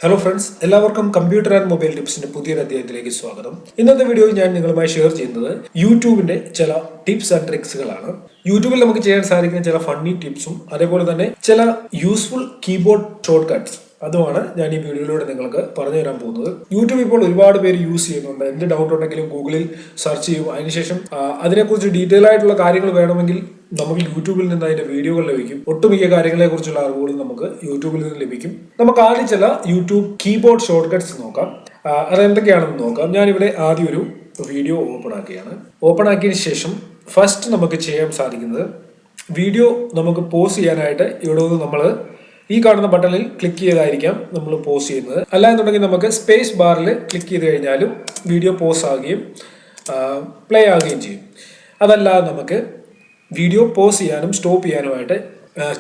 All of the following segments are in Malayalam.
ഹലോ ഫ്രണ്ട്സ്, എല്ലാവർക്കും കമ്പ്യൂട്ടർ ആൻഡ് മൊബൈൽ ടിപ്സിന്റെ പുതിയൊരു അധ്യായത്തിലേക്ക് സ്വാഗതം. ഇന്നത്തെ വീഡിയോയിൽ ഞാൻ നിങ്ങളുമായി ഷെയർ ചെയ്യുന്നത് യൂട്യൂബിന്റെ ചില ടിപ്സ് ആൻഡ് ട്രിക്സുകളാണ്. യൂട്യൂബിൽ നമുക്ക് ചെയ്യാൻ സാധിക്കുന്ന ചില ഫണ്ണി ടിപ്സും അതേപോലെ തന്നെ ചില യൂസ്ഫുൾ കീബോർഡ് ഷോർട്ട് കട്ട്സ് അതുമാണ് ഞാൻ ഈ വീഡിയോയിലൂടെ നിങ്ങൾക്ക് പറഞ്ഞു തരാൻ പോകുന്നത്. യൂട്യൂബ് ഇപ്പോൾ ഒരുപാട് പേര് യൂസ് ചെയ്യുന്നുണ്ട്. എന്ത് ഡൗട്ട് ഉണ്ടെങ്കിലും ഗൂഗിളിൽ സെർച്ച് ചെയ്യും. അതിനുശേഷം അതിനെക്കുറിച്ച് ഡീറ്റെയിൽ ആയിട്ടുള്ള കാര്യങ്ങൾ വേണമെങ്കിൽ നമുക്ക് യൂട്യൂബിൽ നിന്ന് അതിന്റെ വീഡിയോകൾ ലഭിക്കും. ഒട്ടുമിക്ക കാര്യങ്ങളെ കുറിച്ചുള്ള അറിവുകൾ നമുക്ക് യൂട്യൂബിൽ നിന്ന് ലഭിക്കും. നമുക്ക് ആദ്യം ചില യൂട്യൂബ് കീബോർഡ് ഷോർട്ട് കട്ട്സ് നോക്കാം. അതെന്തൊക്കെയാണെന്ന് നോക്കാം. ഞാനിവിടെ ആദ്യം ഒരു വീഡിയോ ഓപ്പൺ ആക്കിയാണ്. ഓപ്പൺ ആക്കിയതിനു ശേഷം ഫസ്റ്റ് നമുക്ക് ചെയ്യാൻ സാധിക്കുന്നത് വീഡിയോ നമുക്ക് പോസ് ചെയ്യാനായിട്ട് ഇവിടെ നിന്ന് നമ്മൾ ഈ കാണുന്ന ബട്ടണിൽ ക്ലിക്ക് ചെയ്തായിരിക്കാം നമ്മൾ പോസ് ചെയ്യുന്നത്. അല്ല എന്നുണ്ടെങ്കിൽ നമുക്ക് സ്പേസ് ബാറിൽ ക്ലിക്ക് ചെയ്ത് കഴിഞ്ഞാലും വീഡിയോ പോസ് ആകുകയും പ്ലേ ആകുകയും ചെയ്യും. അതല്ലാതെ നമുക്ക് വീഡിയോ പോസ് ചെയ്യാനും സ്റ്റോപ്പ് ചെയ്യാനുമായിട്ട്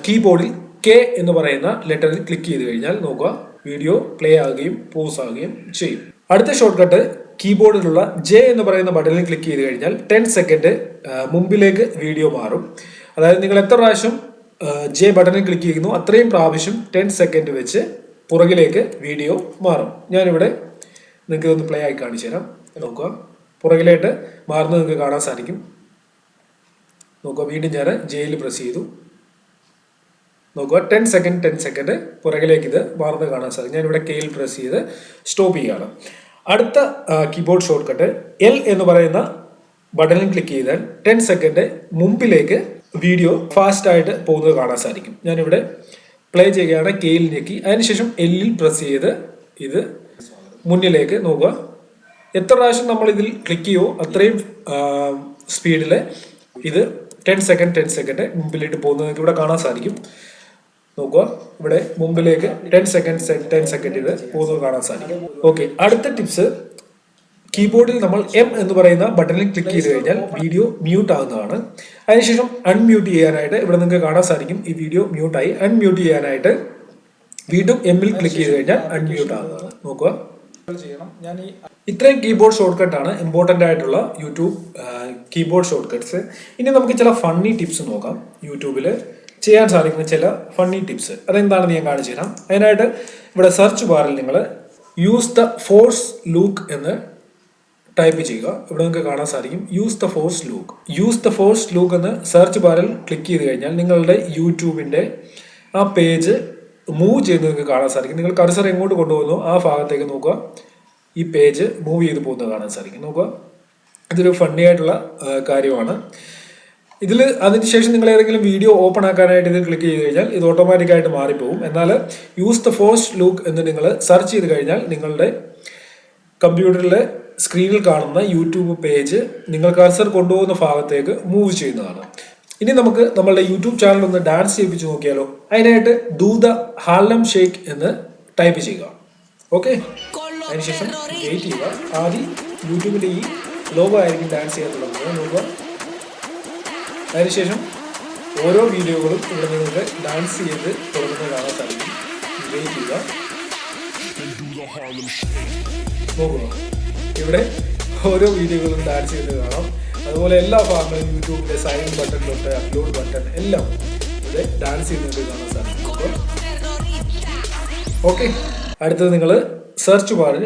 കീബോർഡിൽ കെ എന്ന് പറയുന്ന ലെറ്ററിൽ ക്ലിക്ക് ചെയ്ത് കഴിഞ്ഞാൽ നോക്കുക, വീഡിയോ പ്ലേ ആകുകയും പോസ് ആകുകയും ചെയ്യും. അടുത്ത ഷോർട്ട് കട്ട് കീബോർഡിലുള്ള ജെ എന്ന് പറയുന്ന ബട്ടണിൽ ക്ലിക്ക് ചെയ്ത് കഴിഞ്ഞാൽ 10 സെക്കൻഡ് മുമ്പിലേക്ക് വീഡിയോ മാറും. അതായത് നിങ്ങൾ എത്ര പ്രാവശ്യം ജെ ബട്ടണിൽ ക്ലിക്ക് ചെയ്യുന്നു അത്രയും പ്രാവശ്യം 10 സെക്കൻഡ് വെച്ച് പുറകിലേക്ക് വീഡിയോ മാറും. ഞാനിവിടെ നിങ്ങൾക്ക് ഇതൊന്ന് പ്ലേ ആയി കാണിച്ചു തരാം. നോക്കുക, പുറകിലായിട്ട് മാറുന്നത് നിങ്ങൾക്ക് കാണാൻ സാധിക്കും. നോക്കുക, വീണ്ടും ഞാൻ ജെയിൽ പ്രസ് ചെയ്തു. നോക്കുക, 10 സെക്കൻഡ് പുറകിലേക്ക് ഇത് മാറുന്നത് കാണാൻ സാധിക്കും. ഞാനിവിടെ കെയിൽ പ്രസ് ചെയ്ത് സ്റ്റോപ്പ് ചെയ്യുകയാണ്. അടുത്ത കീബോർഡ് ഷോർട്ട് കട്ട് എൽ എന്ന് പറയുന്ന ബട്ടണിൽ ക്ലിക്ക് ചെയ്താൽ 10 സെക്കൻഡ് മുമ്പിലേക്ക് വീഡിയോ ഫാസ്റ്റ് ആയിട്ട് പോകുന്നത് കാണാൻ സാധിക്കും. ഞാനിവിടെ പ്ലേ ചെയ്യുകയാണ്, കെയിൽ ഞെക്കി അതിനുശേഷം എല്ലിൽ പ്രസ് ചെയ്ത് ഇത് മുന്നിലേക്ക് നോക്കുക. എത്ര പ്രാവശ്യം നമ്മൾ ഇതിൽ ക്ലിക്ക് ചെയ്യുമോ അത്രയും സ്പീഡിൽ ഇത് 10 സെക്കൻഡ് മുമ്പിലേക്ക് പോകുന്നത് ഇവിടെ കാണാൻ സാധിക്കും. നോക്കുക, ഇവിടെ മുമ്പിലേക്ക് 10 സെക്കൻഡ് ഇത് പോകുന്നത് കാണാൻ സാധിക്കും. ഓക്കെ, അടുത്ത ടിപ്സ് കീബോർഡിൽ നമ്മൾ എം എന്ന് പറയുന്ന ബട്ടണിൽ ക്ലിക്ക് ചെയ്ത് കഴിഞ്ഞാൽ വീഡിയോ മ്യൂട്ട് ആകുന്നതാണ്. അതിനുശേഷം അൺമ്യൂട്ട് ചെയ്യാനായിട്ട് ഇവിടെ നിങ്ങൾക്ക് കാണാൻ സാധിക്കും ഈ വീഡിയോ മ്യൂട്ടായി. അൺമ്യൂട്ട് ചെയ്യാനായിട്ട് വീണ്ടും എമ്മിൽ ക്ലിക്ക് ചെയ്ത് കഴിഞ്ഞാൽ അൺമ്യൂട്ട് ആകുന്നതാണ്. നോക്കുക, ഇത്രയും കീബോർഡ് ഷോർട്ട് കട്ടാണ് ഇമ്പോർട്ടൻ്റ് ആയിട്ടുള്ള യൂട്യൂബ് കീബോർഡ് ഷോർട്ട് കട്ട്സ്. ഇനി നമുക്ക് ചില ഫണ്ണി ടിപ്സ് നോക്കാം. യൂട്യൂബിൽ ചെയ്യാൻ സാധിക്കുന്ന ചില ഫണ്ണി ടിപ്സ് അതെന്താണെന്ന് ഞാൻ കാണിച്ചു തരാം. അതിനായിട്ട് ഇവിടെ സെർച്ച് ബാറിൽ നിങ്ങൾ യൂസ് ദ ഫോഴ്സ് ലൂക്ക് എന്ന് ടൈപ്പ് ചെയ്യുക. ഇവിടെ നിങ്ങൾക്ക് കാണാൻ സാധിക്കും യൂസ് ദ ഫോഴ്സ് ലൂക്ക് എന്ന് സെർച്ച് ബാറിൽ ക്ലിക്ക് ചെയ്ത് കഴിഞ്ഞാൽ നിങ്ങളുടെ യൂട്യൂബിൻ്റെ ആ പേജ് മൂവ് ചെയ്യുന്നത് നിങ്ങൾക്ക് കാണാൻ സാധിക്കും. നിങ്ങൾ കർസർ എങ്ങോട്ട് കൊണ്ടുപോകുന്നു ആ ഭാഗത്തേക്ക് നോക്കുക, ഈ പേജ് മൂവ് ചെയ്ത് പോകുന്നത് കാണാൻ സാധിക്കും. നോക്കുക, ഇതൊരു ഫണ്ണി ആയിട്ടുള്ള കാര്യമാണ്. ഇതിൽ അതിനുശേഷം നിങ്ങൾ ഏതെങ്കിലും വീഡിയോ ഓപ്പൺ ആക്കാനായിട്ട് ഇത് ക്ലിക്ക് ചെയ്ത് കഴിഞ്ഞാൽ ഇത് ഓട്ടോമാറ്റിക്കായിട്ട് മാറിപ്പോകും. എന്നാൽ യൂസ് ദ ഫോഴ്സ് ലൂക്ക് എന്ന് നിങ്ങൾ സെർച്ച് ചെയ്ത് കഴിഞ്ഞാൽ നിങ്ങളുടെ കമ്പ്യൂട്ടറിലെ സ്ക്രീനിൽ കാണുന്ന യൂട്യൂബ് പേജ് നിങ്ങൾ കർസർ കൊണ്ടുപോകുന്ന ഭാഗത്തേക്ക് മൂവ് ചെയ്യുന്നതാണ്. ഇനി നമുക്ക് നമ്മളുടെ യൂട്യൂബ് ചാനൽ ഒന്ന് ഡാൻസ് ചെയ്യിപ്പിച്ച് നോക്കിയാലോ. അതിനായിട്ട് ഡൂ ദ ഹാർലം ഷേക്ക് എന്ന് ടൈപ്പ് ചെയ്യുക. ഓക്കെ, അതിനുശേഷം വെയിറ്റ് ചെയ്യുക. ആദ്യം യൂട്യൂബിൻ്റെ ഈ ലോഗോ ആയിരിക്കും ഡാൻസ് ചെയ്യാൻ തുടങ്ങുന്നത്. നോക്കുക, അതിനുശേഷം ഓരോ വീഡിയോകളും ഇവിടെ നിങ്ങൾക്ക് ഡാൻസ് ചെയ്ത് തുടങ്ങുന്നത് കാണാൻ സാധിക്കും. വെയിറ്റ് ചെയ്യുക. നോക്കുക, ഇവിടെ ഓരോ വീഡിയോകളും ഡാൻസ് ചെയ്ത് കാണാം. അതുപോലെ എല്ലാ ഭാഗങ്ങളും യൂട്യൂബിലെ സൈൻ ബട്ടൺ തൊട്ട് അപ്ലോഡ് ബട്ടൺ എല്ലാം ഇവിടെ ഡാൻസ് ചെയ്യുന്നത് കാണാൻ സാധിക്കും. ഓക്കെ, അടുത്തത് നിങ്ങൾ സെർച്ച് ബാറിൽ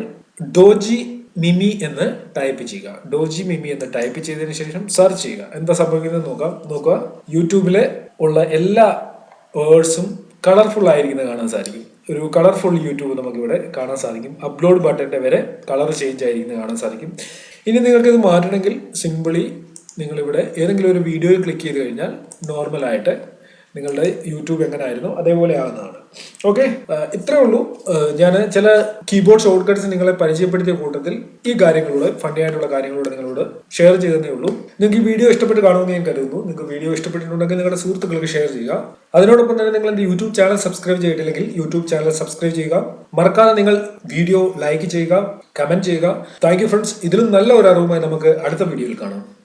ഡോജി മിമി എന്ന് ടൈപ്പ് ചെയ്യുക. ഡോജി മിമി എന്ന് ടൈപ്പ് ചെയ്തതിനു ശേഷം സെർച്ച് ചെയ്യുക. എന്താ സംഭവിക്കുന്നത് നോക്കുക, യൂട്യൂബിലെ ഉള്ള എല്ലാ വേർഡ്സും കളർഫുൾ ആയിരിക്കുന്നത് കാണാൻ സാധിക്കും. ഒരു കളർഫുൾ യൂട്യൂബ് നമുക്കിവിടെ കാണാൻ സാധിക്കും. അപ്ലോഡ് ബട്ടൻ്റെ വരെ കളർ ചേഞ്ച് ആയിരിക്കുന്നത് കാണാൻ സാധിക്കും. ഇനി നിങ്ങൾക്കിത് മാറ്റണമെങ്കിൽ സിമ്പിളി നിങ്ങളിവിടെ ഏതെങ്കിലും ഒരു വീഡിയോയിൽ ക്ലിക്ക് ചെയ്ത് കഴിഞ്ഞാൽ നോർമലായിട്ട് നിങ്ങളുടെ യൂട്യൂബ് എങ്ങനെ ആയിരുന്നു അതേപോലെ ആകുന്നതാണ്. ഓക്കെ, ഇത്രേ ഉള്ളൂ. ഞാൻ ചില കീബോർഡ് ഷോർട്ട് കട്ട്സ് നിങ്ങളെ പരിചയപ്പെടുത്തിയ കൂട്ടത്തിൽ ഈ കാര്യങ്ങളോട് ഫണ്ണി ആയിട്ടുള്ള കാര്യങ്ങളോട് നിങ്ങളോട് ഷെയർ ചെയ്തതേ ഉള്ളൂ. നിങ്ങൾക്ക് ഈ വീഡിയോ ഇഷ്ടപ്പെട്ട് കാണുമെന്ന് ഞാൻ കരുതുന്നു. നിങ്ങൾക്ക് വീഡിയോ ഇഷ്ടപ്പെട്ടിട്ടുണ്ടെങ്കിൽ നിങ്ങളുടെ സുഹൃത്തുക്കൾക്ക് ഷെയർ ചെയ്യുക. അതിനോടൊപ്പം തന്നെ നിങ്ങൾ എൻ്റെ യൂട്യൂബ് ചാനൽ സബ്സ്ക്രൈബ് ചെയ്തിട്ടില്ലെങ്കിൽ യൂട്യൂബ് ചാനൽ സബ്സ്ക്രൈബ് ചെയ്യുക. മറക്കാതെ നിങ്ങൾ വീഡിയോ ലൈക്ക് ചെയ്യുക, കമന്റ് ചെയ്യുക. Thank you friends. ഇതിലും നല്ല ഒരു അറിവുമായി നമുക്ക് അടുത്ത വീഡിയോയിൽ കാണാം.